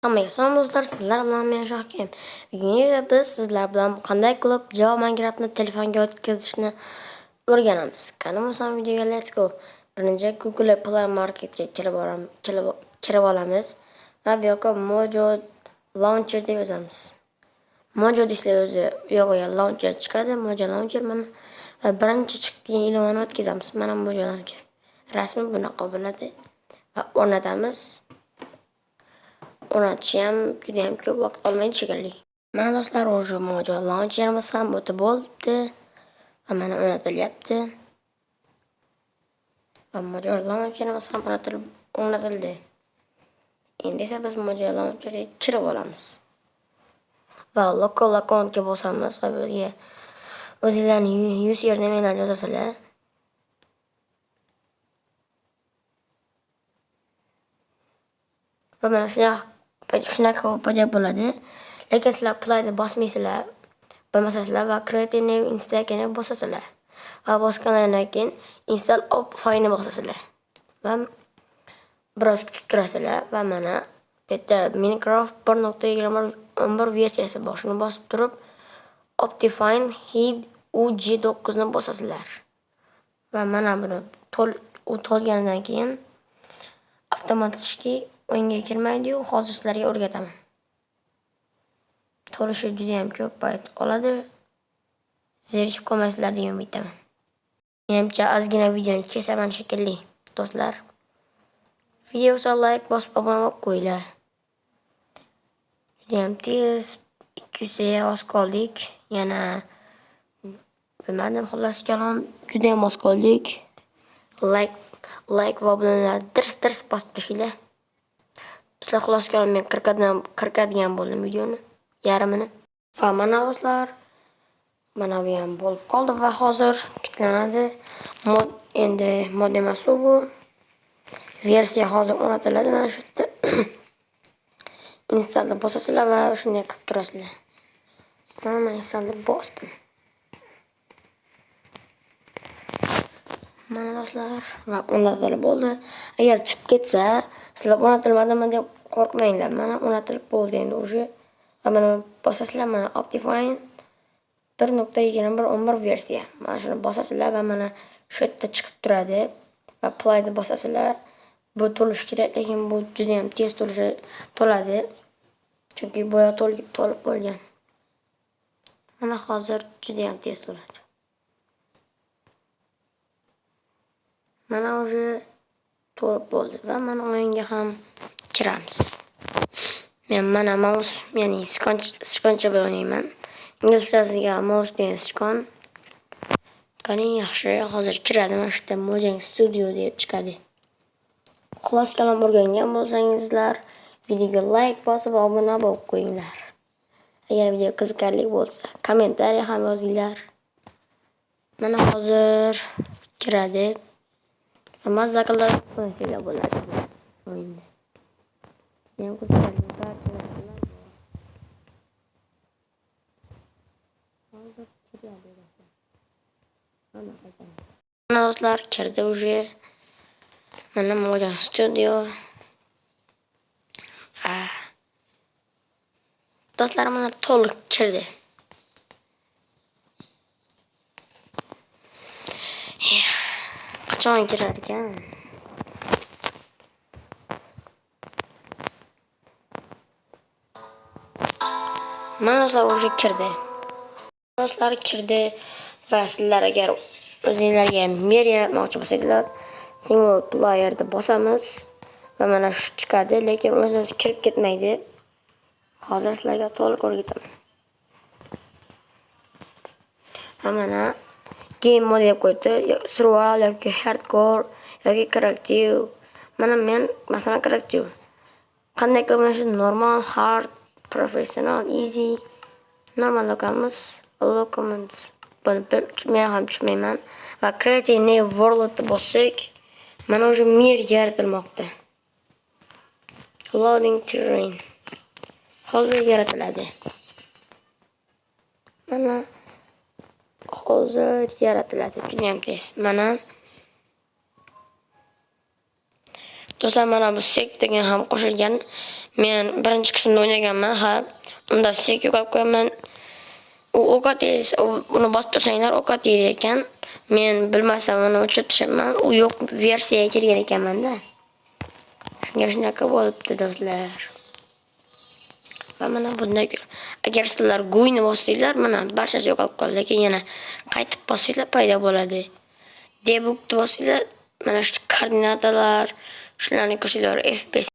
Hammaga salom do'stlar, sizlar bilan men Shohkim. Bugun biz sizlar bilan qanday qilib Java Minecraftni telefonga o'tkazishni o'rganamiz. Qani bo'lsam videoga let's go. Birinchi Google Play Marketga kirib olamiz va bu yoqqa Mojo Launcher deb yozamiz. Mojo desanglar o'zi yo'g'iga launcher chiqadi. Mojo Launcher mana birinchi chiqqan ilovani o'tkazamiz. Mana Mojo Launcher. Rasmi bunaqa bo'ladi va o'rnatamiz. O'rnatishi ham juda ham ko'p vaqt olmaydi shekilli. Mana do'stlar, o'sha Mojo Launcherimiz ham o'tib bo'ldi va mana o'rnatilyapti. Va Mojo Launcherimiz ham o'rnatildi. Endi esa biz Mojo Launcherga kirib olamiz. Va local accountga bosamiz va bizga o'zingizlarning usernamelarini yozasizlar. Va mana shunaqa paydo bo'ladi. Lekin sizlar playni bosmaysizlar. Bo'lmasa sizlar va create new installni bosasizlar. Va bosgandan keyin install of file'ni bosasizlar. Va biroz kutib turasizlar va mana bu yerda Minecraft 1.21 versiyasi bor. Shuni bosib turib Optifine Hid UG9 ni bosasizlar. Va mana buni to'lganidan keyin avtomatik o'yinga kirmaydi-yu, hozir sizlarga o'rgataman. To'lishi juda ham ko'p vaqt oladi. Zerikib qolmaysizlar degan umiddaman. Menimcha ozgina videoni kesaman shekilli, do'stlar. Videoga like bosib obuna bo'lib qo'yinglar. Juda ham tez 200 ga oz qoldik. Yana bilmadim, xullas kalom juda ham oz qoldik. Like va obunalarni dirs bosib tashinglar. Sizlar xullas kalom men 40 degan bo'ldim videoni, yarmini. Va mana do'stlar, mana bu ham bo'lib qoldi va hozir tiklanadi. Endi mod emas bu. Versiya hozir o'rnatiladi. Mana shu yerda installni bosasizlar va shunday qilib turasizlar. Mana installni bosdim. Mana do'stlar, va o'rnatilib bo'ldi. Agar chiqib ketsa, sizlar o'rnatilmadimi deb qo'rqmanglar. Mana o'rnatilib bo'ldi endi o'sha. Va mana bosasizlar, mana Optifine 1.21 versiya. Mana shuni bosasizlar va mana shu yerda chiqib turadi. Va playni bosasizlar. Bu to'lish kerak, lekin bu juda ham tez to'ladi. Chunki boya to'lib bo'lgan. Mana hozir juda ham tez to'ladi. Mana o'sha to'lib bo'ldi va mana o'yinga ham kiramiz. Men mana mouse, ya'ni sichqoncha bilan o'ynayman. Inglizchasiga mouse degan sichqon. Qani yaxshi, hozir kiradi. Mana shu yerda Mojang Studio deb chiqadi. Xullas kalom o'rgangan bo'lsangizlar, videoga like bosib obuna bo'lib qo'yinglar. Agar video qiziqarli bo'lsa, kommentariy ham yozinglar. Mana hozir kiradi. Mazza qilib qo'ysanglar bo'ladi o'yinda. Men qiziqarli barcha narsalar bor. Hozir kiradi do'stlar. Mana do'stlar, kirdi уже. Mana Mojang Studio. Va do'stlar mana to'liq kirdi. Qachon kirar ekan? Mana do'stlar уже kirdi. Do'stlar kirdi va sizlar agar o'zingizlarga mer yaratmoqchi bo'lsanglar, single player'da bosamiz va mana shu chiqadi, lekin o'z-o'zi kirib ketmaydi. Hozir sizlarga to'liq o'rgataman. Va mana game mode deb qo'ydi, survival yoki hardcore yoki creative. Mana men masalan creative. Qanday qilib shu normal, hard, professional, easy, normal lokamiz, lokamız. Men ham tushunmayman. Va creative new world bossak, mana o'sha mer yaratilmoqda. Loading terrain. Hozir yaratiladi. Mana hozir yaratiladi. Juda ham tez. Mana Do'stlar, mana bu sek degan ham qo'shilgan. Men birinchi qismda o'ynaganman, ha. Unda sek yo'qolib qo'yaman. U ovqat yeysiz, uni bosib tursanglar ovqat yeydi ekan. Men bilmasam uni o'chirtiribman. U yo'q versiyaga kirgan ekanman-da. Shunga shunaqa bo'libdi do'stlar. Va mana bunday. Agar sizlar go'yni bossanglar, mana barchasi yo'qolib qoldi, lekin yana qaytib bossanglar paydo bo'ladi. Debugni bossanglar, mana shu koordinatalar, shularni ko'rsanglar F5